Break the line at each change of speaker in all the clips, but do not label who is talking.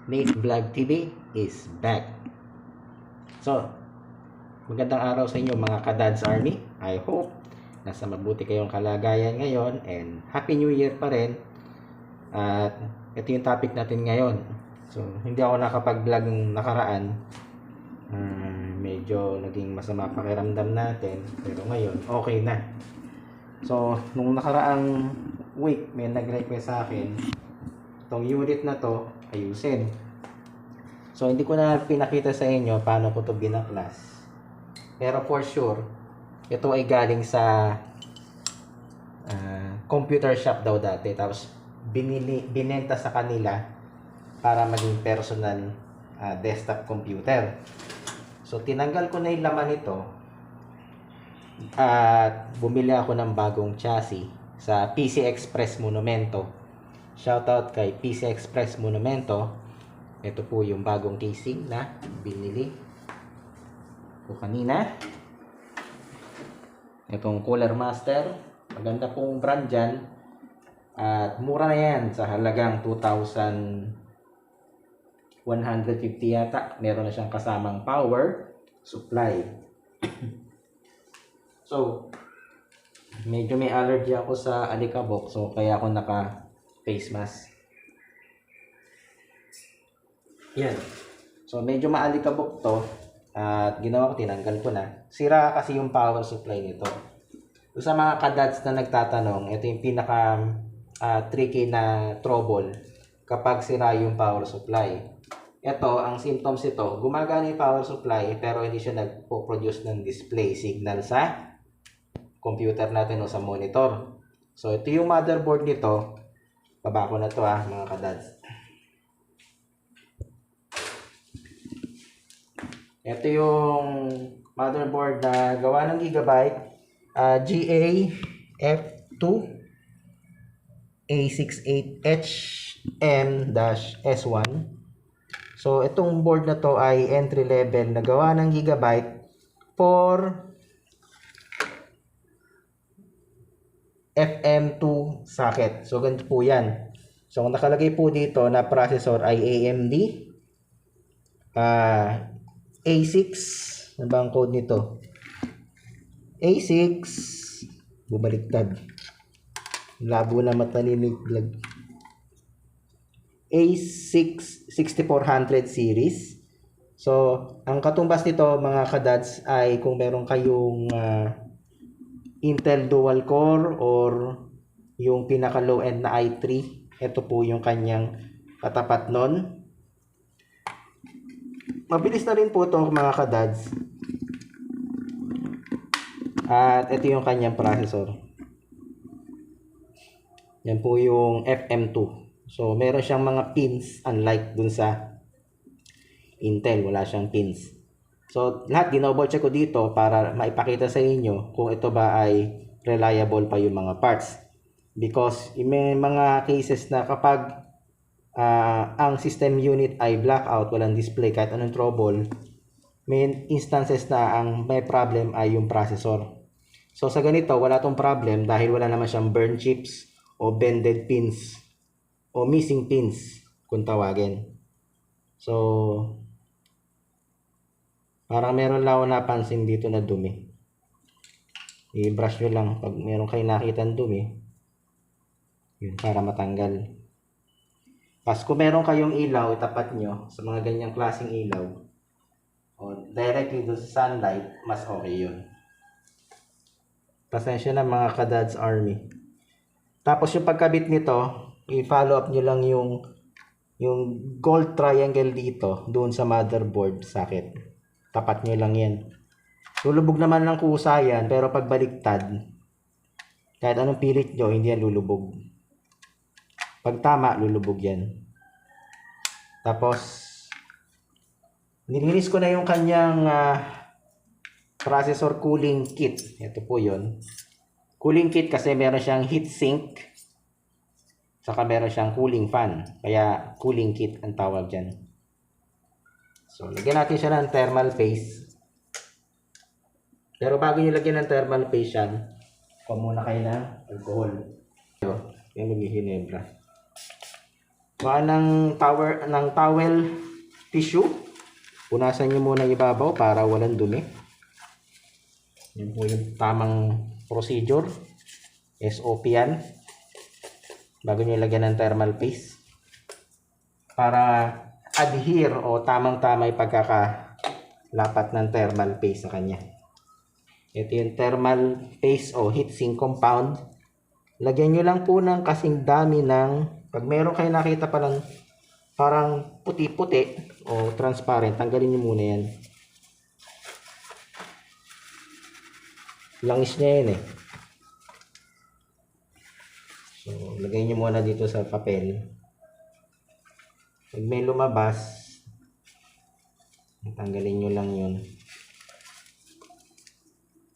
Nate Vlog TV is back. So, magandang araw sa inyo mga ka-Dads Army. I hope nasa mabuti kayong kalagayan ngayon and Happy New Year pa rin. At ito yung topic natin ngayon. So, hindi ako nakapag-vlog ng nakaraan. Medyo naging masama pakiramdam natin. Pero ngayon, okay na. So, nung nakaraang week, may nag-request sa akin itong unit na to ayusin. So, hindi ko na pinakita sa inyo paano ko to binaklas. Pero for sure, ito ay galing sa computer shop daw dati. Tapos, binenta sa kanila para maging personal desktop computer. So, tinanggal ko na yung laman nito at bumili ako ng bagong chassis sa PC Express Monumento. Shoutout kay PC Express Monumento. Ito po yung bagong casing na binili ko kanina. Itong Cooler Master. Maganda pong brand dyan. At mura na yan sa halagang 2,150 yata. Meron na siyang kasamang power supply. So, medyo may allergy ako sa alikabok. So, kaya ako naka face mask. Yan. So, medyo maalikabok to. At ginawa ko, tinanggal ko na. Sira kasi yung power supply nito. So, sa mga kadads na nagtatanong, ito yung pinaka tricky na trouble kapag sira yung power supply. Ito, ang symptoms ito, gumagana yung power supply pero hindi siya nagpo-produce ng display signal sa computer natin o sa monitor. So, ito yung motherboard nito. Baba ko na to mga kadads. Ito yung motherboard na gawa ng Gigabyte. GA-F2 A68HM-S1. So, itong board na to ay entry level na gawa ng Gigabyte for FM2 socket. So, ganito po yan. So, kung nakalagay po dito na processor ay AMD. A6. Ano ba ang code nito? A6. Bumaliktad. Labo na mata ni vlog. A6 6400 series. So, ang katumbas nito mga kadads ay kung meron kayong Intel dual core or yung pinaka low end na i3, ito po yung kanyang katapat nun. Mabilis na rin po ito mga kadads. At ito yung kanyang processor. Yan po yung FM2. So meron siyang mga pins unlike dun sa Intel, wala siyang pins. So, lahat dinouble check ko dito para maipakita sa inyo kung ito ba ay reliable pa yung mga parts. Because may mga cases na kapag ang system unit ay blackout, walang display, kahit anong trouble, may instances na ang may problem ay yung processor. So, sa ganito, wala tong problem dahil wala naman siyang burn chips o bended pins o missing pins kung tawagin. So, parang meron lang ako napansin dito na dumi. I-brush nyo lang pag meron kayo nakita ng dumi. Yun, para matanggal. Pas kung meron kayong ilaw, itapat nyo sa mga ganyang klaseng ilaw. O directly doon sa sunlight, mas okay yun. Pasensya na mga ka-Dads Army. Tapos yung pagkabit nito, i-follow up nyo lang yung gold triangle dito, doon sa motherboard socket. Tapat nyo lang yan. Lulubog naman ng kusa yan, pero pag baliktad, kahit anong pilit nyo, hindi yan lulubog. Pag tama, lulubog yan. Tapos, nilinis ko na yung kanyang processor cooling kit. Ito po yun. Cooling kit kasi meron siyang heatsink, saka meron siyang cooling fan. Kaya cooling kit ang tawag dyan. So, lagyan natin siya ng thermal paste. Pero bago nyo lagyan ng thermal paste yan, kuha muna kayo ng alcohol. Ito, yung mag-hinebra. Kuha ng towel tissue. Punasan nyo muna ibabaw para walang dumi. Yan po yung tamang procedure. SOP yan. Bago nyo ilagyan ng thermal paste. Para adhere o tamang-tama yung pagkakalapat ng thermal paste sa kanya. Ito yung thermal paste o heat sink compound. Lagyan nyo lang po ng kasing dami ng, pag meron kayo nakita palang parang puti-puti o transparent, tanggalin nyo muna yan. Langis niya yan eh. So, lagay nyo muna dito sa papel. Pag may lumabas, tanggalin nyo lang yun.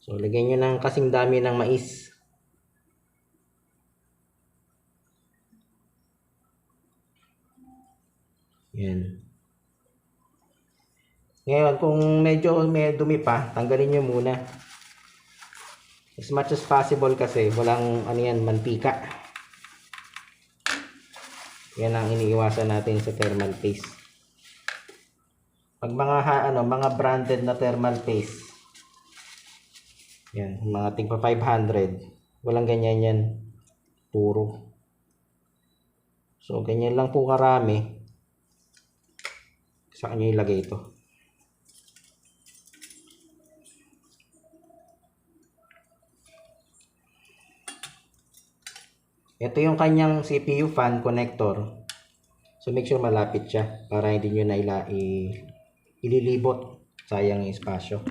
So, lagay nyo ng kasing dami ng mais. Yan. Ngayon, kung medyo may dumi pa, tanggalin nyo muna. As much as possible kasi walang ano yan, mantika. Yan ang iniiwasan natin sa thermal paste. Pag mga branded na thermal paste, yan, mga tigpa 500, walang ganyan yan, puro. So ganyan lang po karami. Sa kanya ilagay ito. Ito yung kanyang CPU fan connector. So make sure malapit siya para hindi nyo na ililibot. Sayang yung espasyo.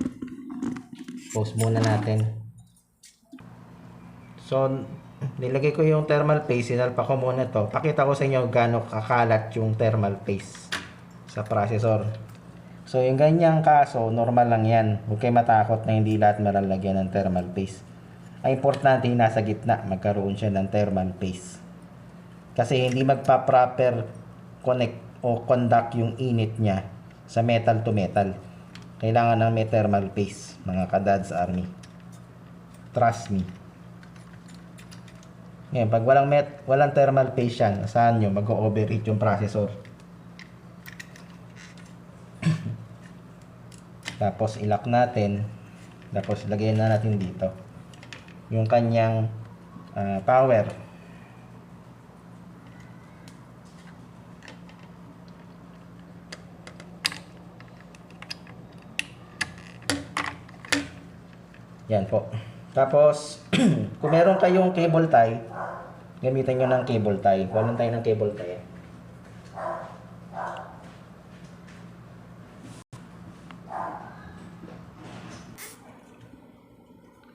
Pause muna natin. So nilagay ko yung thermal paste. Sinalpa ko muna to. Pakita ko sa inyo gaano kakalat yung thermal paste sa processor. So yung ganyang kaso, normal lang yan. Huwag kayo matakot na hindi lahat malalagyan ng thermal paste. Ang importante yung nasa gitna, magkaroon siya ng thermal paste. Kasi hindi magpa-proper connect o conduct yung init niya sa metal to metal. Kailangan ng may thermal paste, mga kadads army. Trust me. Ngayon, pag walang thermal paste yan, saan nyo mag-overheat yung processor. Tapos ilock natin. Tapos lagyan na natin dito yung kanyang power. Yan po. Tapos kung meron kayong cable tie, gamitin nyo ng cable tie. Walang tayo ng cable tie.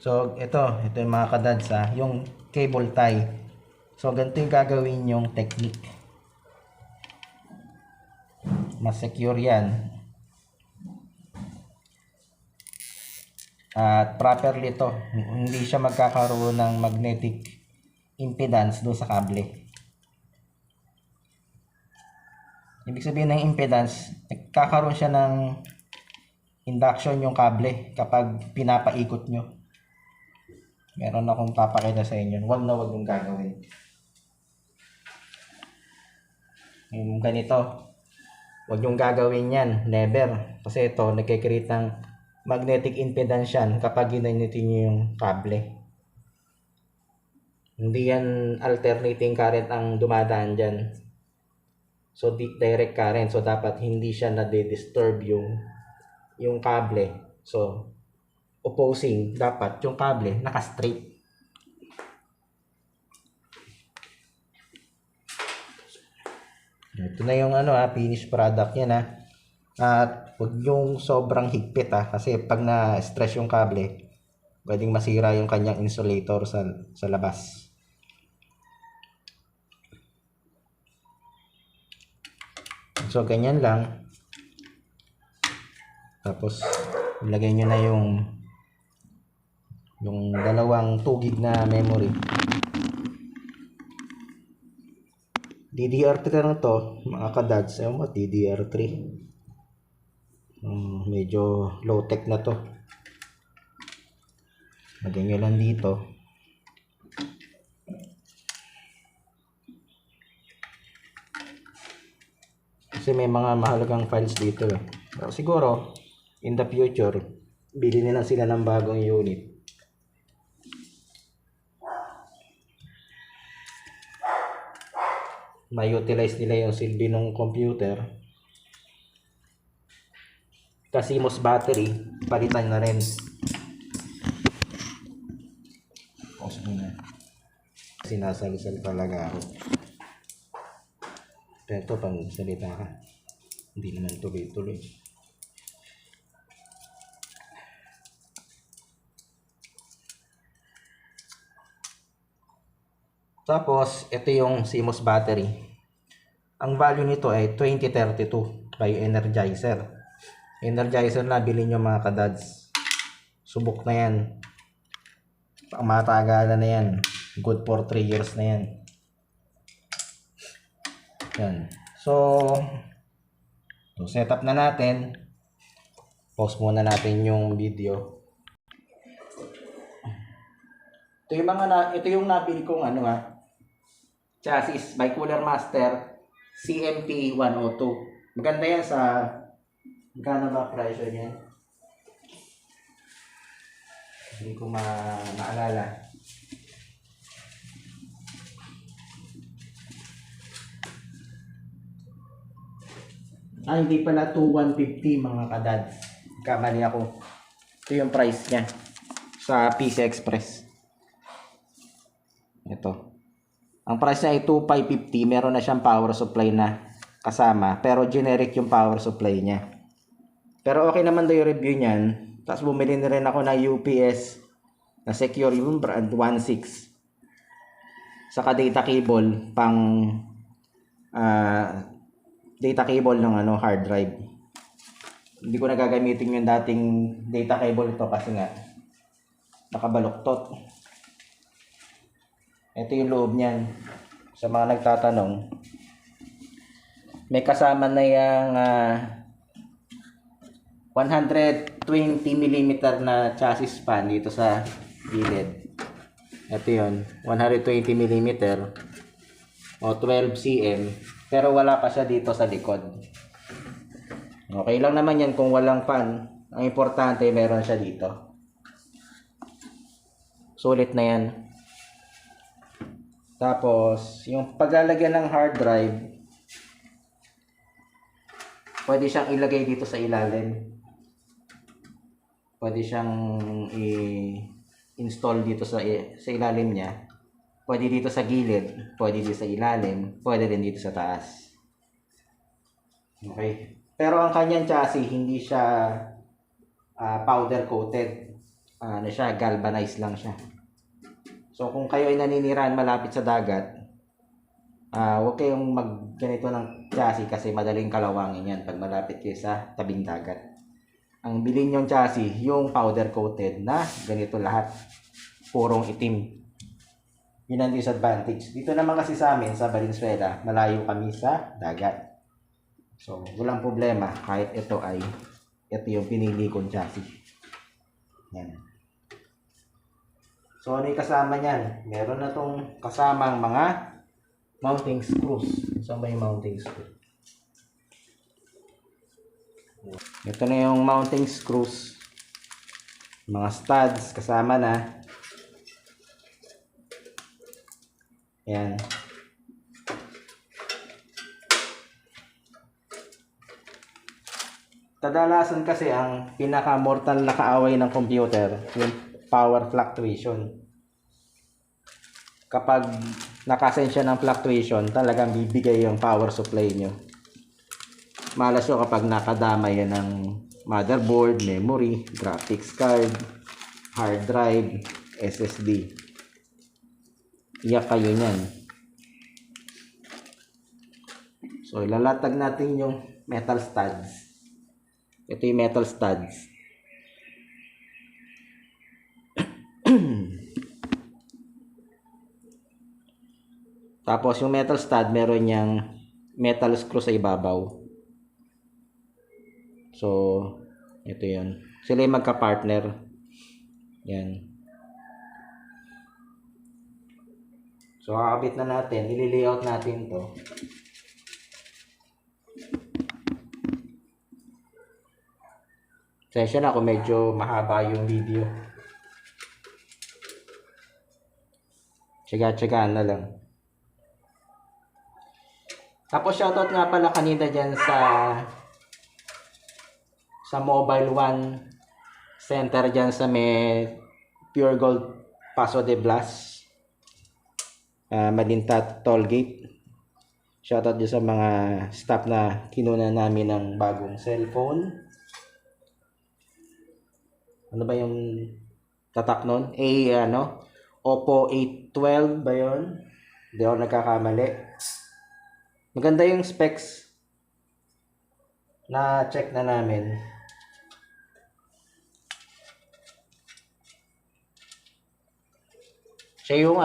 So, ito yung mga kadads yung cable tie. So, ganito yung gagawin yung technique. Mas secure yan. At properly to. Hindi siya magkakaroon ng magnetic impedance doon sa kable. Ibig sabihin ng impedance, nagkakaroon siya ng induction yung kable kapag pinapaikot nyo. Meron akong papakita sa inyo. Huwag yung gagawin. Yung ganito. Huwag yung gagawin yan. Never. Kasi ito, nagkikreate ng magnetic impedance yan kapag ginanitin nyo yung kable. Hindi yan alternating current ang dumadaan dyan. So, direct current. So, dapat hindi siya na-disturb yung kable. So, opposing, dapat yung kable naka-straight. Ito na yung finished product niya At huwag yung sobrang higpit kasi pag na-stress yung kable, pwedeng masira yung kanyang insulator sa labas. So ganyan lang. Tapos ilagay nyo na yung dalawang 2 GB na memory. DDR3 na to, mga kadads. Ewan mo, DDR3. Medyo low tech na to. Lagay nyo lang dito. Kasi may mga mahalagang files dito eh. Pero siguro, in the future, bili nila sila ng bagong unit. Ma-utilize nila yung silbi ng computer. Kasi CMOS battery, palitan na rin. Pause muna. Sinasalisal talaga ako. Pero ito, pang salita ka, hindi naman tuloy-tuloy. Tapos, ito yung CMOS battery. Ang value nito ay 2032 by Energizer. Energizer na, bilhin nyo mga kadads. Subok na yan. Matagalan na yan. Good for 3 years na yan. Yan. So setup na natin. Pause muna natin yung video. Ito yung nabili kong chassis by Cooler Master CMP 102. Maganda yan sa magkano ba presyo niyan? Hindi ko maalala. Hindi pala 2,150 mga kadads. Kamali ako. Ito yung price niya sa PC Express. Ito. Ang price niya ay 2,550. Meron na siyang power supply na kasama. Pero generic yung power supply niya. Pero okay naman daw yung review niyan. Tapos bumili na rin ako ng UPS na secure yung brand 1.6. Saka data cable pang data cable ng hard drive. Hindi ko na gagamitin yung dating data cable ito kasi nga nakabaluktot. Ito yung loob niyan. Sa mga nagtatanong, may kasama na yung 120mm na chassis span dito sa gilid. Ito yun, 120mm o 12cm. Pero wala pa siya dito sa likod. Okay lang naman yan kung walang fan. Ang importante, meron siya dito. Sulit na yan. Tapos, yung paglalagyan ng hard drive, pwede siyang ilagay dito sa ilalim. Pwede siyang i-install dito sa ilalim niya. Pwede dito sa gilid, pwede dito sa ilalim, pwede din dito sa taas. Okay. Pero ang kanyang chassis, hindi siya powder coated. Siya, galvanized lang siya. So kung kayo ay naninirahan malapit sa dagat, huwag kayong magganito ng chassis kasi madaling kalawangin yan pag malapit kayo sa tabing dagat. Ang bilhin yung chassis, yung powder coated na ganito lahat, purong itim. Yun ang disadvantage. Dito naman kasi sa amin, sa Valenzuela, malayo kami sa dagat. So, walang problema. Kahit ito yung pinili kong chassis. Yan. So, ano yung kasama niyan? Meron na tong kasamang mga mounting screws. Saan ba yung mounting screw? Ito na yung mounting screws. Mga studs, kasama na. Yan. Kadalasan kasi ang pinaka-mortal na kaaway ng computer, yung power fluctuation. Kapag nakasense siya ng fluctuation, talagang bibigay yung power supply nyo. Malas yun kapag nakadamay yan ng motherboard, memory, graphics card, hard drive, SSD. Iyak kayo nyan. So, ilalatag natin yung metal studs. Ito yung metal studs. Tapos, yung metal stud, meron niyang metal screw sa ibabaw. So, ito yun. Sila yung magka-partner. Yan. So, kakabit na natin. I-layout natin to. Pasensya na kung medyo mahaba yung video. Tsaga-tsagaan na lang. Tapos shoutout nga pala kanina dyan sa Mobile One Center dyan sa may Pure Gold Paso de Blas, Malintat Tollgate. Shoutout dyan sa mga staff na kinuna namin ng bagong cellphone. Ano ba yung tatak nun? Oppo A12 ba yun? Hindi ako nagkakamali. Maganda yung specs na check na namin. Siya yung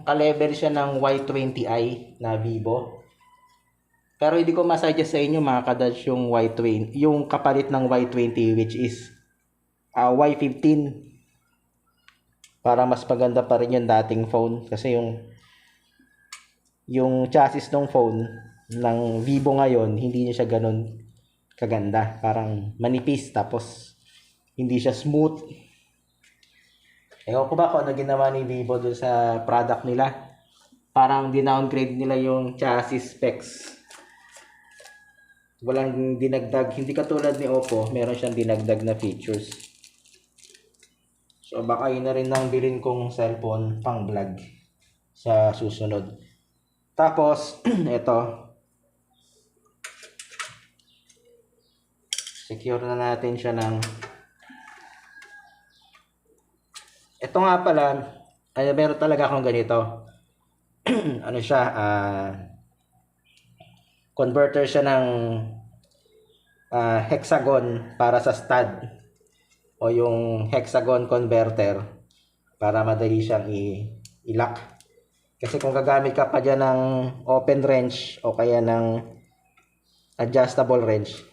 ka-level siya ng Y20i na Vivo. Pero hindi ko masuggest sa inyo mga kadats yung Y20, yung kapalit ng Y20 which is Y15. Para mas maganda pa rin yung dating phone kasi yung chassis ng phone ng Vivo ngayon, hindi niya siya ganun kaganda. Parang manipis, tapos hindi siya smooth. Ewan ko ba kung ano ginawa ni Vivo dun sa product nila. Parang dinowngrade nila yung chassis specs. Walang dinagdag, hindi katulad ni Oppo, meron siyang dinagdag na features. So baka yun na rin ang bilhin kong cellphone pang vlog sa susunod. Tapos, ito. Secure na natin siya ng... Ito nga pala, meron talaga akong ganito. Ano siya, converter siya ng hexagon para sa stud. O yung hexagon converter para madali siyang i-lock. Kasi kung gagamit ka pa dyan ng open wrench o kaya ng adjustable wrench,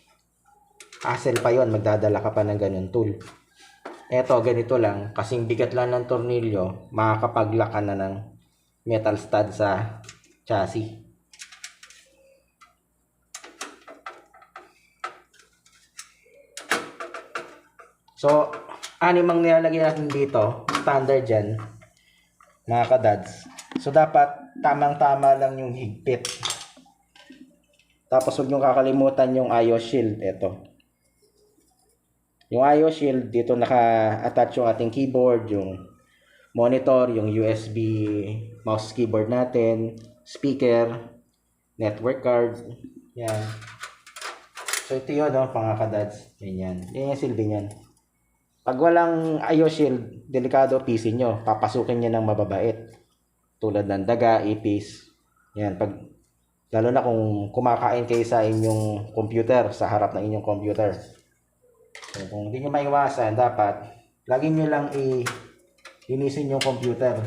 hassle pa yon, magdadala ka pa ng ganun tool. Eto, ganito lang, kasing bigat lang ng tornilyo, makakapag-lock ka na ng metal stud sa chassis. So, animang nilalagay natin dito, standard dyan, mga kadads. So, dapat tamang-tama lang yung higpit. Tapos, huwag nyo kakalimutan yung IO shield. Ito. Yung IO shield, dito naka-attach yung ating keyboard, yung monitor, yung USB mouse keyboard natin, speaker, network card. Yan. So, ito yun, mga kadads. Yan. Yan yung silbi niyan. Pag walang IO shield, delikado PC nyo. Papasukin nyo ng mababait. Tulad ng daga, ipis. Yan. Lalo na kung kumakain kayo sa inyong computer, sa harap ng inyong computer. So, kung hindi nyo maiwasan, dapat lagi nyo lang linisin yung computer.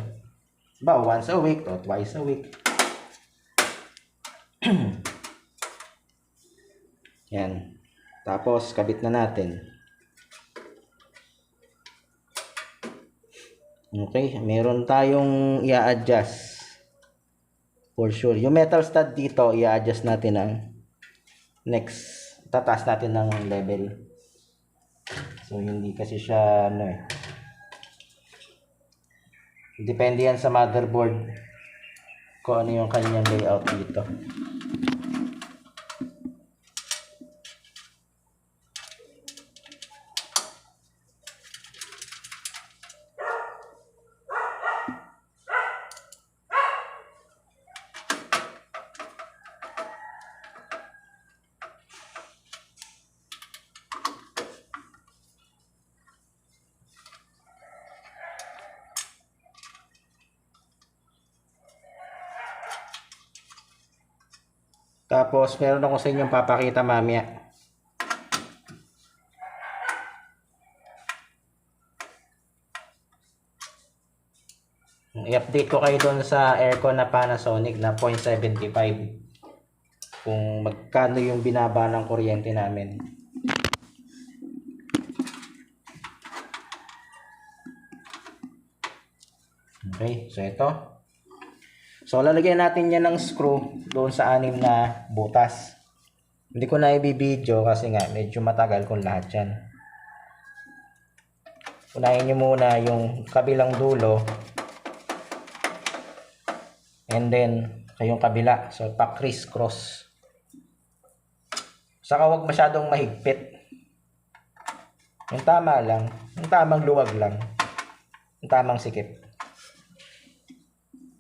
Ba, once a week o twice a week. Yan. Tapos, kabit na natin. Okay, meron tayong i-adjust. For sure. Yung metal stud dito, i-adjust natin ang next. Tataas natin ng level. So, hindi kasi siya, depende yan sa motherboard kung ano yung kanyang layout dito. Tapos, meron ako sa inyong papakita mamaya. I-update ko kayo doon sa aircon na Panasonic na 0.75. Kung magkano yung binaba ng kuryente namin. Okay, so ito. So, lalagyan natin yan ng screw doon sa 6 na butas. Hindi ko na i-video kasi nga medyo matagal kung lahat yan. unahin nyo muna yung kabilang dulo. And then, yung kabila. So, pa-criss-cross. Saka huwag masyadong mahigpit. Yung tama lang. Yung tamang luwag lang. Yung tamang sikip.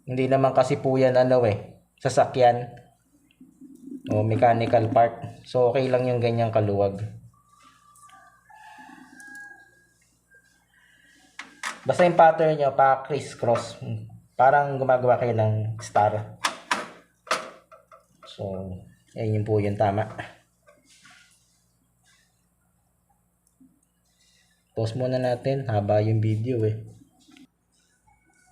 Hindi naman kasi po yan sasakyan. O mechanical part. So, okay lang yung ganyang kaluwag. Basta yung pattern nyo, pa-criss-cross. Parang gumagawa kayo ng star. So, ayun po yung tama. Pause muna natin. Haba yung video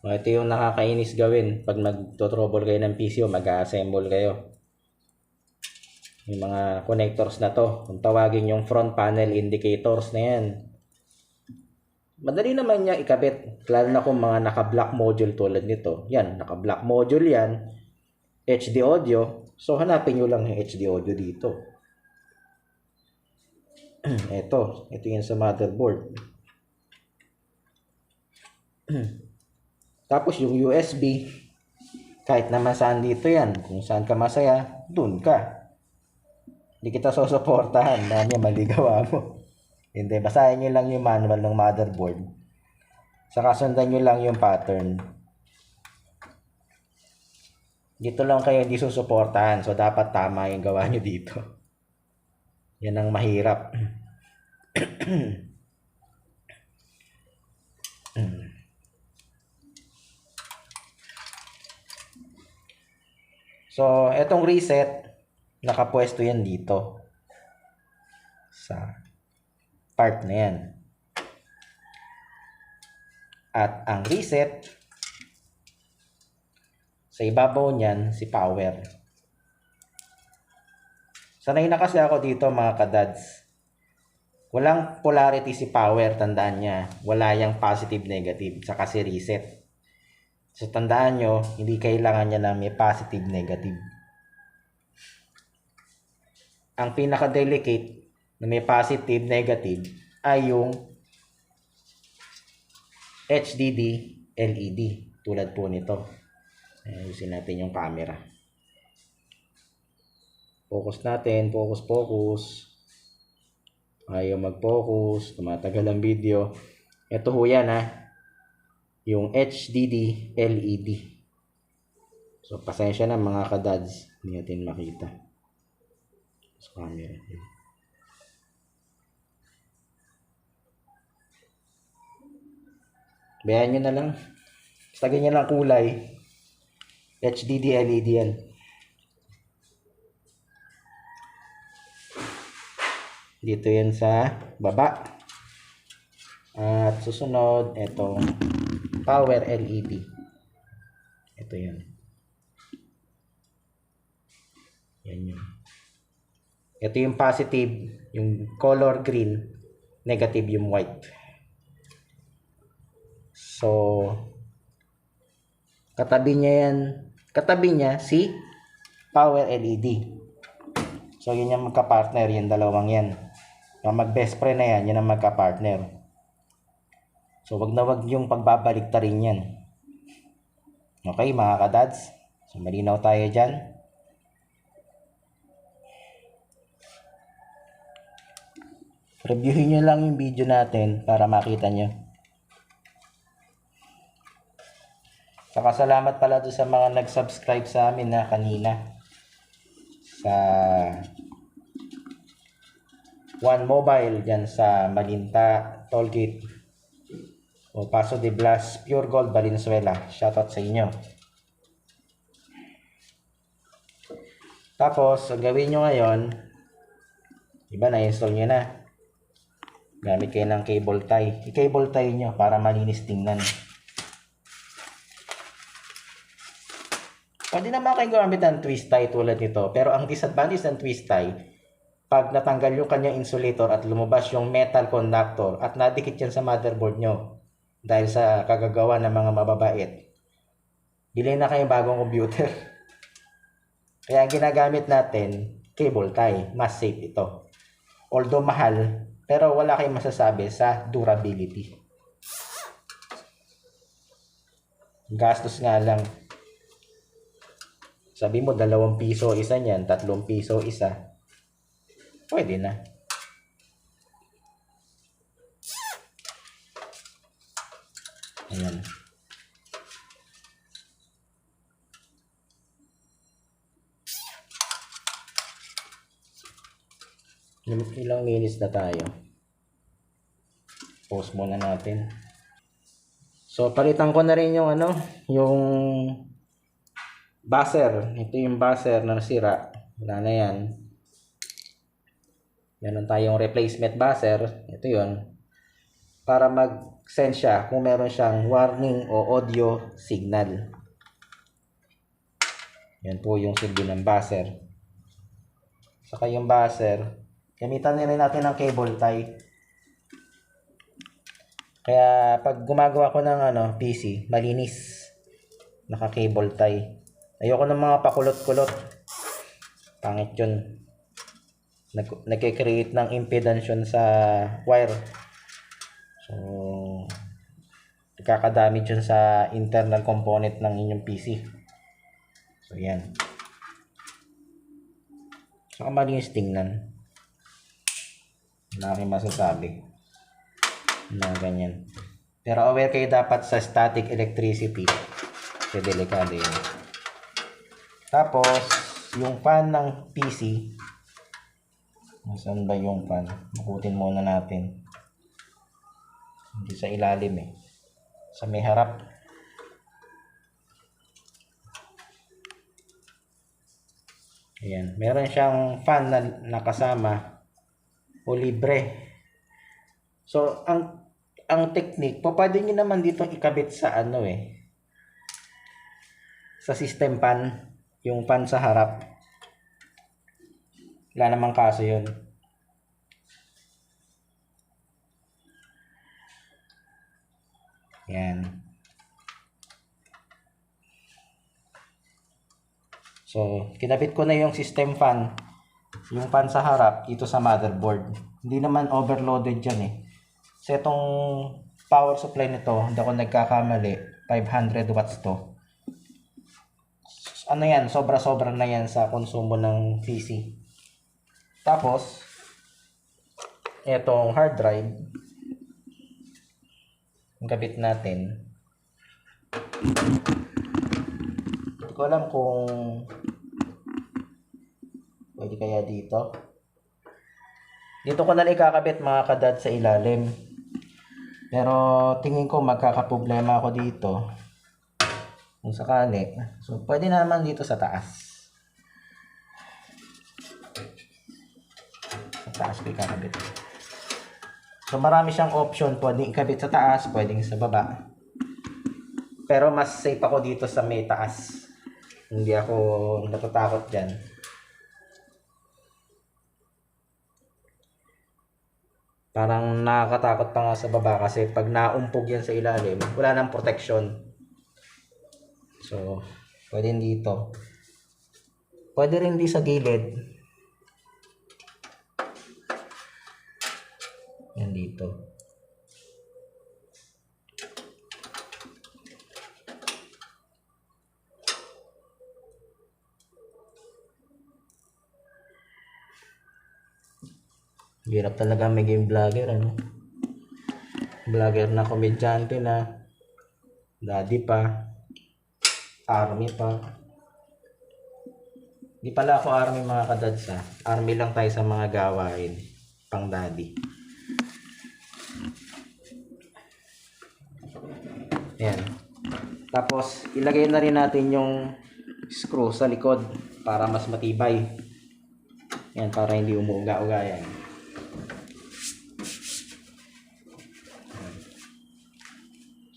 So, ito yung nakakainis gawin pag magto-trouble kayo ng PC o mag-assemble kayo. Yung mga connectors na to. Kung tawagin yung front panel indicators na yan. Madali naman niya ikabit. Lalo na kung mga naka-block module tulad nito. Yan, naka-block module yan. HD audio. So, hanapin nyo lang yung HD audio dito. Ito yan sa motherboard. Tapos yung USB. Kahit naman saan dito yan. Kung saan ka masaya, dun ka. Hindi kita susuportahan. Dami maligawa mo. Hindi, basahin nyo lang yung manual ng motherboard. Saka sundan nyo lang yung pattern. Dito lang kayo hindi susuportahan. So, dapat tama yung gawa nyo dito. Yan ang mahirap. So, etong reset, nakapwesto yan dito. Sa part na yan. At ang reset, sa ibabaw niyan, si power. Sanay na kasi ako dito mga kadads. Walang polarity si power, tandaan niya. Wala yang positive, negative, saka si reset. So tandaan nyo, hindi kailangan niya na may positive, negative. Ang pinaka-delicate na may positive, negative ay yung HDD LED. Tulad po nito. Ayusin natin yung camera. Focus natin. Focus. Ayaw mag-focus. Tumatagal ang video. Ito ho yan yung HDD LED. So, pasensya na mga kadads. Hindi natin makita. Sa camera. Bayan nyo na lang. Basta ganyan lang kulay. HDD LED yan. Dito yan sa baba. At susunod, itong power LED. Ito yan. Yan yun. Ito yung positive, yung color green. Negative yung white. So, katabi niya si power LED. So, yun yung magka-partner, yung dalawang yan. Yung mag-best friend na yan, yun ang magka-partner. So, wag na wag yung pagbabaliktarin yan. Okay, mga kadads. So, malinaw tayo dyan. Reviewin nyo lang yung video natin para makita nyo. Saka salamat pala doon sa mga nag-subscribe sa amin na kanina. Sa One Mobile dyan sa Malinta, Tollgate. O Paso de Blas, Pure Gold, Valenzuela. Shoutout sa inyo. Tapos, ang gawin nyo ngayon, iba na-install nyo na. Gamit kayo ng cable tie. I-cable tie nyo para malinis tingnan. Pwede naman kayo gamit ng twist tie tulad nito. Pero ang disadvantage ng twist tie, pag natanggal yung kanyang insulator at lumabas yung metal conductor at nadikit yan sa motherboard nyo dahil sa kagagawa ng mga mababait, bilhin na kayong bagong computer. Kaya ang ginagamit natin, cable tie. Mas safe ito. Although mahal, pero wala kayong masasabi sa durability. Gastos nga lang. Sabi mo, 2 piso isa niyan, 3 piso isa. Pwede na. Ayan. Ilang minutes na tayo. Pause muna natin. So, palitan ko na rin yung yung buzzer. Ito yung buzzer na nasira. Wala na yan. Meron tayong replacement buzzer. Ito yon. Para mag-send siya kung meron siyang warning o audio signal. Yan po yung silbi ng buzzer. Saka yung buzzer, gamitan na rin natin ng cable tie. Kaya pag gumagawa ko ng PC, malinis. Naka-cable tie. Ayoko ng mga pakulot-kulot. Pangit yun. Nagke-create ng impedance yun sa wire. So, nagkakadamage yun sa internal component ng inyong PC. So, yan. Saka malinis tingnan. Wala akong masasabi na ganyan. Pero aware kayo dapat sa static electricity. Kasi delikado yun. Tapos, yung fan ng PC. Nasaan ba yung fan? Bukutin muna natin. Hindi sa ilalim eh. Sa may harap. Ayan. Meron siyang fan na nakasama o libre. So, ang technique, pwede nyo naman dito ikabit sa sa system fan. Yung fan sa harap. Wala namang kaso yun. Yan. So, kinabit ko na yung system fan. Yung fan sa harap, dito sa motherboard. Hindi naman overloaded yan eh. So, itong power supply nito, hindi ako nagkakamali, 500 watts to. Yan, sobra-sobra na yan sa konsumo ng PC. Tapos, itong hard drive, ang kabit natin. Hindi ko alam kung pwede kaya dito. Dito ko na lang ikakabit mga kadad sa ilalim. Pero tingin ko magkakaproblema ako dito. Kung sakali. So, pwede naman dito sa taas. Sa taas ko ikakabit. So, marami siyang option. Pwedeng ikabit sa taas, pwedeng sa baba. Pero mas safe ako dito sa may taas. Hindi ako natatakot dyan. Parang nakakatakot pa nga sa baba kasi pag naumpog yan sa ilalim, wala nang protection. So, pwede dito. Pwede rin di sa gilid. Yan dito. Hirap talaga maging vlogger, Vlogger na komedyante na, daddy pa, army pa. Di pala ako army mga kadadsa. Army lang tayo sa mga gawain, pang daddy. Ayan. Tapos, ilagay na rin natin yung screw sa likod para mas matibay. Ayan, para hindi umuuga-uga yan.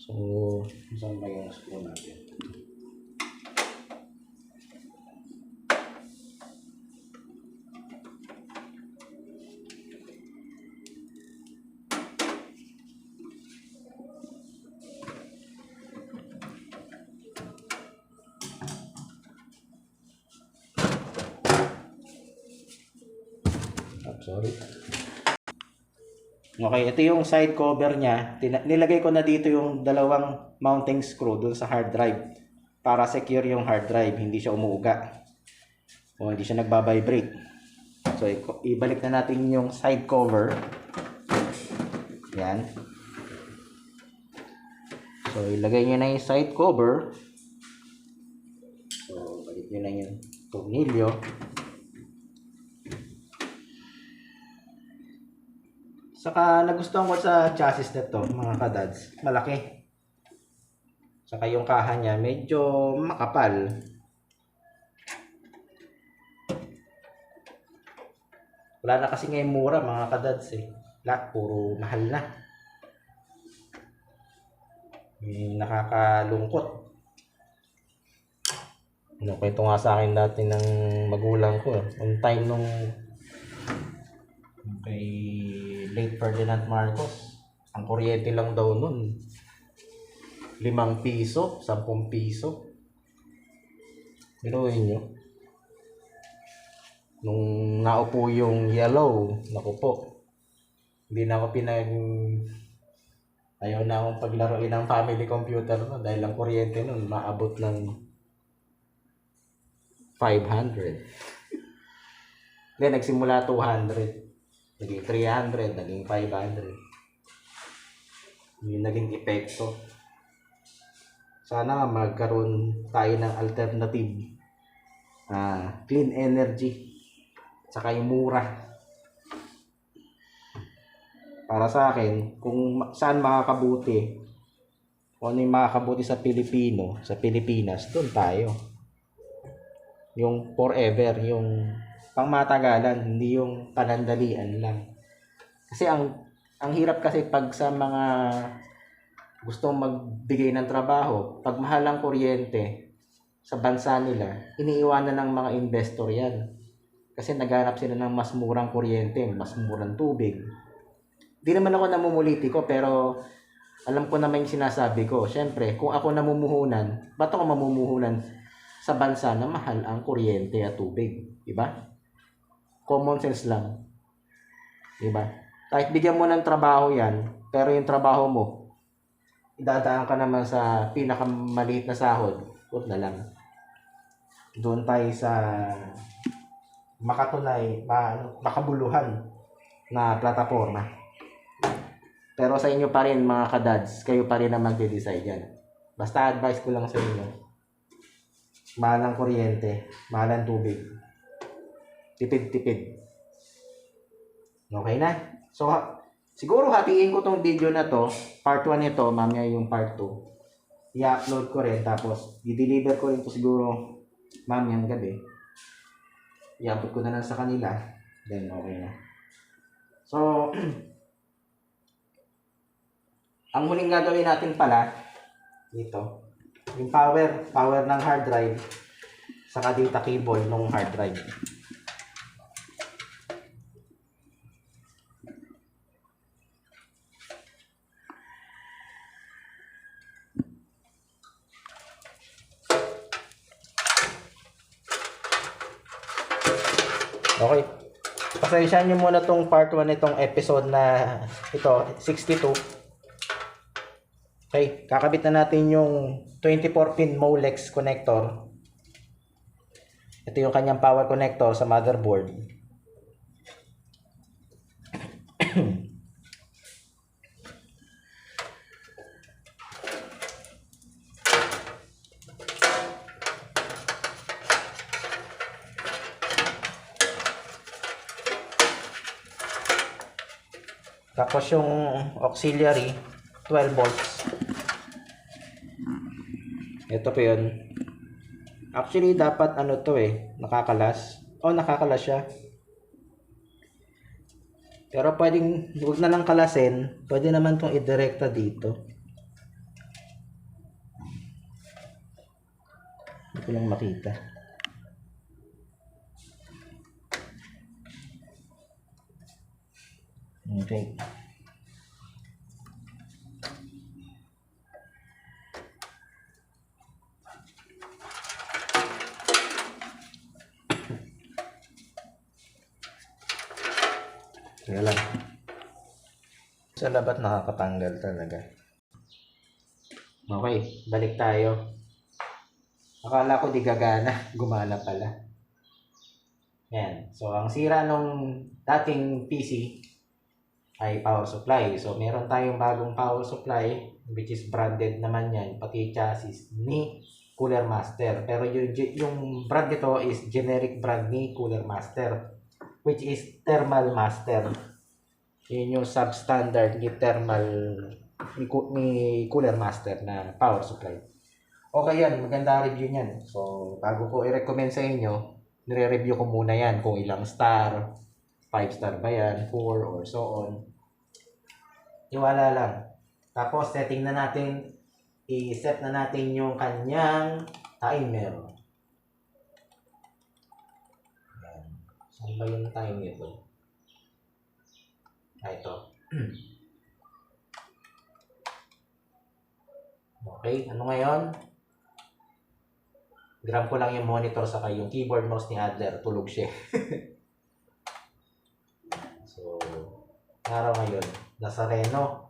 So, saan ba yung screw natin? Sorry. Okay, ito yung side cover niya. Nilagay ko na dito yung dalawang mounting screw dun sa hard drive para secure yung hard drive, hindi siya umuuga o hindi siya nagbabibrate. So, ibalik na natin yung side cover. Yan. So, ilagay nyo na yung side cover. So, balik nyo na yung tornilyo. Saka nagustuhan ko sa chassis nito, mga kadads, malaki. Saka yung kaha niya medyo makapal. Wala na kasi ngayon mura, mga kadads eh. Lahat puro mahal na. Nakakalungkot. Kwento nga sa akin dati ng magulang ko. On time nung kay late Ferdinand Marcos, ang kuryente lang daw nun 5 piso, 10 piso. Biruin nyo, nung naupo yung yellow, naku po, hindi na ako ayaw na akong paglaruin ng family computer no, dahil ang kuryente nun maabot ng 500. Then nagsimula 200, naging 300, naging 500. Yung naging epekto. Sana magkaroon tayo ng alternative, clean energy, saka yung mura. Para sa akin, kung saan makakabuti, kung ano yung makakabuti sa Pilipino, sa Pilipinas, doon tayo. Yung forever, yung pangmatagalan, hindi yung panandalian lang. Kasi ang hirap kasi pag sa mga gustong magbigay ng trabaho, pag mahal ang kuryente sa bansa nila, iniiwanan ng mga investor yan. Kasi naghanap sila ng mas murang kuryente, mas murang tubig. Di naman ako namumulitiko, pero alam ko naman yung sinasabi ko. Siyempre, kung ako namumuhunan, ba't ako mamumuhunan sa bansa na mahal ang kuryente at tubig? Diba? Common sense lang. Diba? Kahit bigyan mo ng trabaho yan, pero yung trabaho mo, idadaan ka naman sa pinakamaliit na sahod, huwag na lang. Doon tayo sa makabuluhan na plataforma. Pero sa inyo pa rin, mga kadads, kayo pa rin na magde-decide yan. Basta advice ko lang sa inyo, mahal ang kuryente, mahal ang tubig, tipid-tipid. Okay na? So, siguro hatiin ko tong video na to, part 1 nito, mamaya yung part 2. I-upload ko rin, tapos i-deliver ko rin to siguro mamayang gabi. I-upload ko na lang sa kanila, then okay na. So, ang huling gagawin natin pala, dito, yung power ng hard drive, saka data cable ng hard drive. Okay. Pasensyahan nyo muna tong part 1 nitong episode na ito, 62. Okay, kakabit na natin yung 24-pin Molex connector. Ito yung kanyang power connector sa motherboard. Tapos yung auxiliary 12 volts. Ito po yun. Actually dapat ano to nakakalas. Nakakalas siya. Pero pwedeng huwag na lang kalasin. Pwede naman tong idirekta dito. Hindi ko lang makita. Okay. Kaya lang. Sa labat nakakatanggal talaga. Okay, balik tayo. Akala ko di gagana, gumana pala. Yan. So, ang sira nung dating PC ay power supply. So, meron tayong bagong power supply which is branded naman yan, pati chassis ni Cooler Master. Pero yung brand nito is generic brand ni Cooler Master, which is Thermal Master. Yun yung substandard ni Thermal ni Cooler Master na power supply. Okay yan, maganda review niyan. So, bago ko i-recommend sa inyo, nire-review ko muna yan kung ilang star, 5 star ba yan, 4 or so on. Iwala lang. Tapos, setting na natin, i-set na natin yung kanyang timer. Yan. Saan ba yung time nito? Ito. Okay, ano ngayon? Grab ko lang yung monitor saka yung keyboard mouse ni Adler. Tulog siya. So, araw ngayon. Nazareno.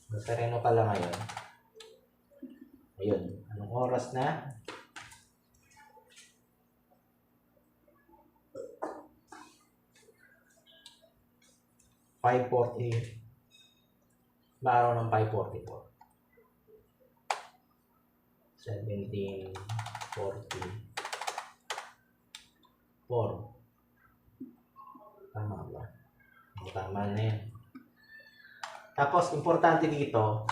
Nazareno pala ngayon. Ayun. Anong oras na? $5:40. Maaraw ng 5:44. 17:44. Tama ba? Tama na yan. Tapos, importante dito,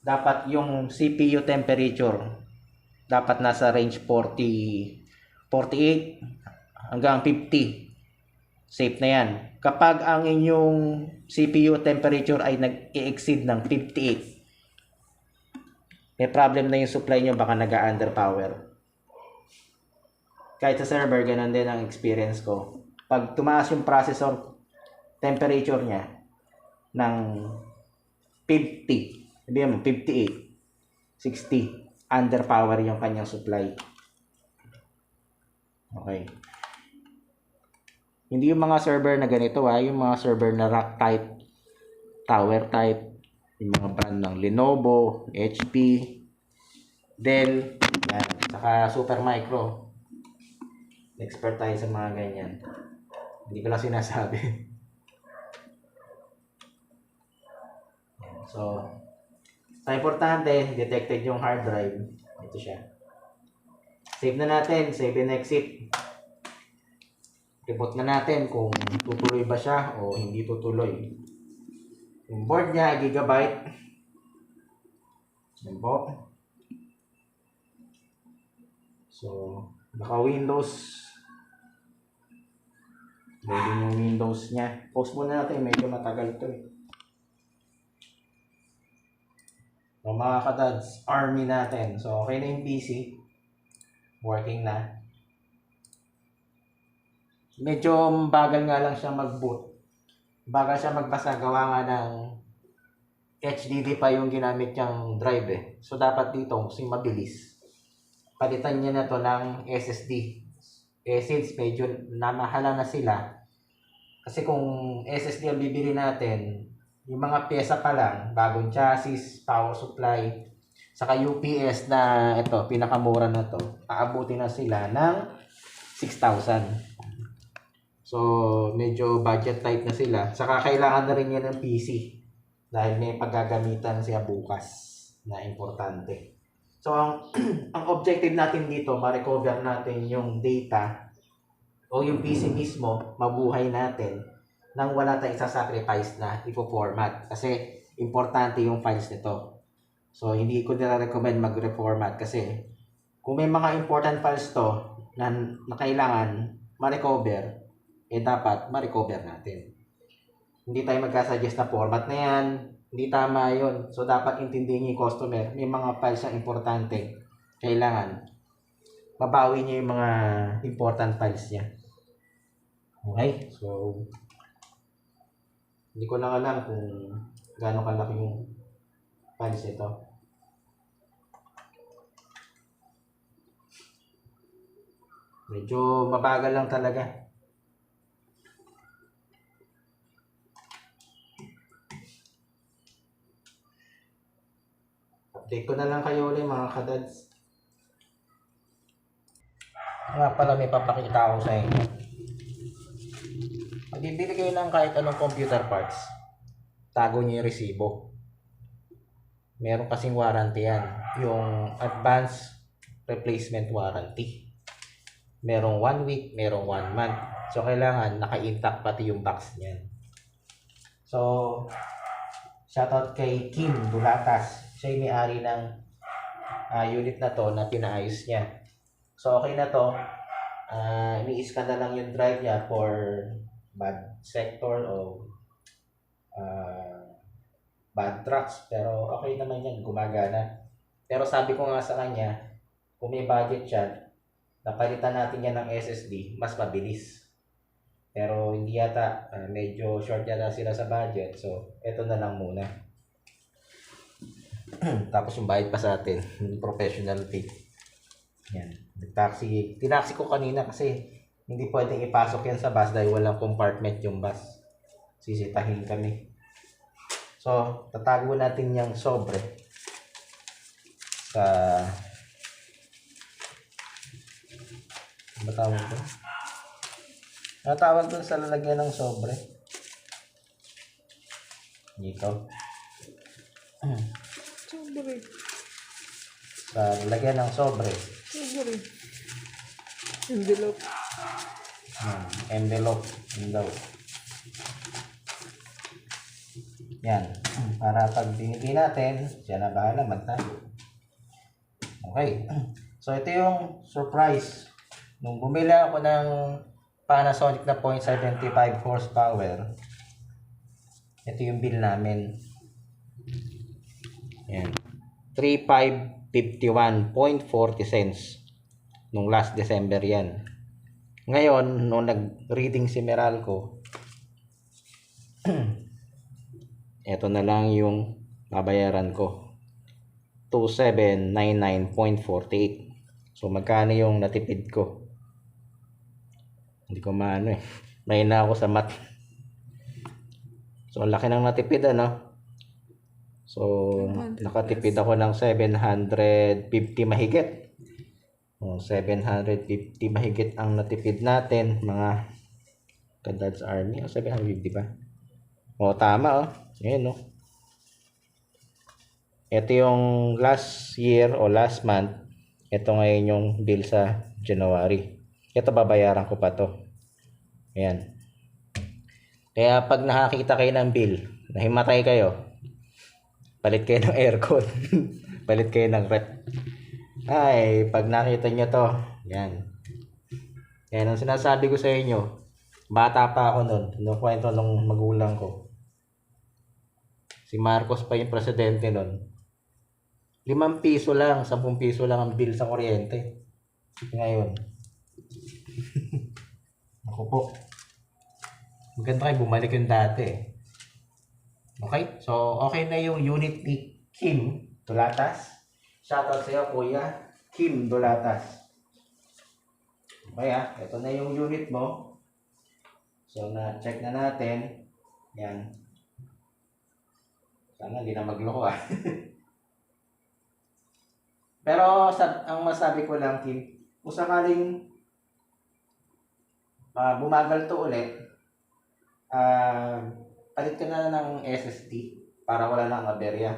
dapat yung CPU temperature, dapat nasa range 48 hanggang 50. Safe na yan. Kapag ang inyong CPU temperature ay nag-i-exceed ng 58, may problem na yung supply nyo, baka nag-underpower. Kahit sa server, ganun din ang experience ko. Pag tumaas yung processor temperature niya ng 50, sabihin mo 58, 60, underpower yung kanyang supply. Okay. Hindi yung mga server na ganito yung mga server na rack type, tower type, yung mga brand ng Lenovo, HP, Dell, yan, saka Supermicro. Expert tayo sa mga ganyan. Hindi ko lang sinasabi. So, sa importante, detected yung hard drive. Ito siya. Save na natin, save and exit. Reboot na natin kung tutuloy ba siya o hindi tutuloy. Yung board niya, gigabyte. Yan po. So, naka Windows. Loading yung Windows niya. Pause muna natin, medyo matagal ito eh. So, mga kadads, army natin. So, okay na yung PC. Working na. Medyo bagal nga lang siya mag-boot. Bagal siya magbasa, gawa nga ng HDD pa yung ginamit niyang drive eh. So, dapat dito, kasi mabilis, palitan niya na to ng SSD. Since medyo namahala na sila, kasi kung SSD ang bibili natin, yung mga pyesa pa lang, bagong chassis, power supply, saka UPS na ito, pinakamura na to, aabutin na sila ng 6,000. So, medyo budget type na sila. Saka kailangan na rin yan ng PC. Dahil may paggagamitan siya bukas na importante. So, ang objective natin dito, ma-recover natin yung data o yung PC mismo, mabuhay natin nang wala tayong isa-sacrifice na ipo-format. Kasi, importante yung files nito. So, hindi ko nila-recommend mag-reformat kasi kung may mga important files to na kailangan ma-recover, dapat ma-recover natin. Hindi tayo magkasuggest na format na yan. Hindi tama yun. So, dapat intindihin yung customer. May mga files na importante. Kailangan mabawi niya yung mga important files niya. Okay? So, hindi ko lang alam kung gaano kalaki yung files ito. Medyo mabagal lang talaga. Update ko na lang kayo ulit mga kadads. Nga pala may papakita ako sa inyo. Pag bibili kayo ng kahit anong computer parts, tago nyo yung resibo. Meron kasing warranty yan. Yung advanced replacement warranty. Merong 1 week, merong 1 month. So kailangan naka-intact pati yung box niyan. So shoutout kay Kim Dulatas. Siya yung may-ari ng unit na to na pinaayos niya. So okay na to. Ini-scan na lang yung drive niya for bad sector o bad tracks. Pero okay naman yan, gumagana. Pero sabi ko nga sa kanya, kung may budget siya, napalitan natin yan ng SSD, mas mabilis. Pero hindi yata, medyo short yata sila sa budget. So, eto na lang muna. Tapos yung bayad pa sa atin, professional fee. Yan. Tinaksi ko kanina kasi hindi pwedeng ipasok yan sa bus dahil walang compartment yung bus. Sisitahin kami. So, tatago natin yung sobre sa ano tawag ko? Natawag dun sa lalagyan ng sobre. Dito.
Sobre.
Sa lalagyan ng sobre.
Sobre. Envelope.
Envelope. Envelope. Yan. Para pag binigay natin, siya na bahala magtago. Okay. So, ito yung surprise. Nung bumili ako ng Panasonic na 0.75 horsepower, ito yung bill namin. Yan. 3,551.40 cents. Nung last December yan. Ngayon, nung nag-reading si Meralco, ito na lang yung babayaran ko. 2,799.48. So, magkano yung natipid ko? Hindi ko maano eh. May na ako sa math. So, ang laki ng natipid ano. So, nakatipid ako ng 750 mahigit. 750 mahigit ang natipid natin. Mga Kadads Army. 750 ba? Tama Ayan Ito yung last year o last month. Ito ngayon yung bill sa January. Ito babayaran ko pa to. Ayan. Kaya pag nakakita kayo ng bill, nahimatay kayo, palit kayo ng aircon. Palit kayo ng rep. Ay, pag nakita nyo to, yan. Yan ang sinasabi ko sa inyo. Bata pa ako nun. Kwento ng magulang ko. Si Marcos pa yung presidente nun. 5 piso lang, 10 piso lang ang bill sa kuryente. Ngayon. Ako po. Maganda kayo bumalik yung dati. Okay? So, okay na yung unit ni Kim Dulatas. Shoutout sa iyo, Kuya Kim Dulatas. Okay ito na yung unit mo. So, na-check na natin. Yan. Sana hindi na magloko Pero, ang masabi ko lang, Kim, kung sakaling bumagal to ulit, palit ka na ng SSD para wala nang aberya.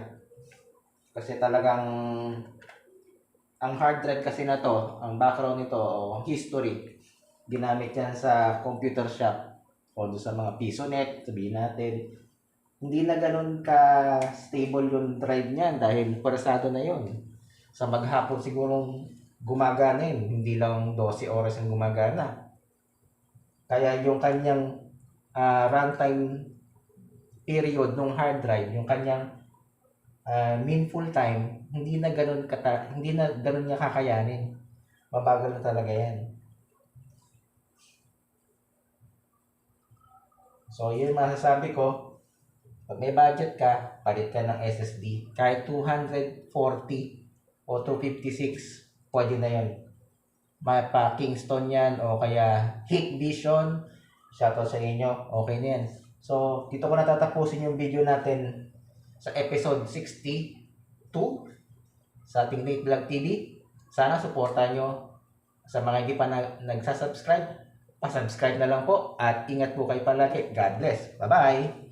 Kasi talagang ang hard drive kasi na to, ang background nito o history, ginamit yan sa computer shop o sa mga PisoNet, sabihin natin. Hindi na ganun ka stable yung drive niyan dahil persado na yun. Sa maghapon siguro gumagana yun, hindi lang 12 oras ang gumagana. Kaya yung kanyang runtime period ng hard drive, yung kanyang mean full time, hindi na ganun niya kakayanin. Mabagal na talaga yan. So, yun masasabi ko, pag may budget ka, palit ka ng SSD. Kahit 240 o 256, pwede na yun. May pa Kingston yan o kaya Hikvision. Shoutout sa inyo. Okay na yan. So, dito ko natatapusin yung video natin sa episode 62. sa ating Nate Vlog TV. Sana suportahan nyo. Sa mga hindi pa nagsasubscribe, pasubscribe na lang po at ingat po kayo palagi. God bless. Bye-bye!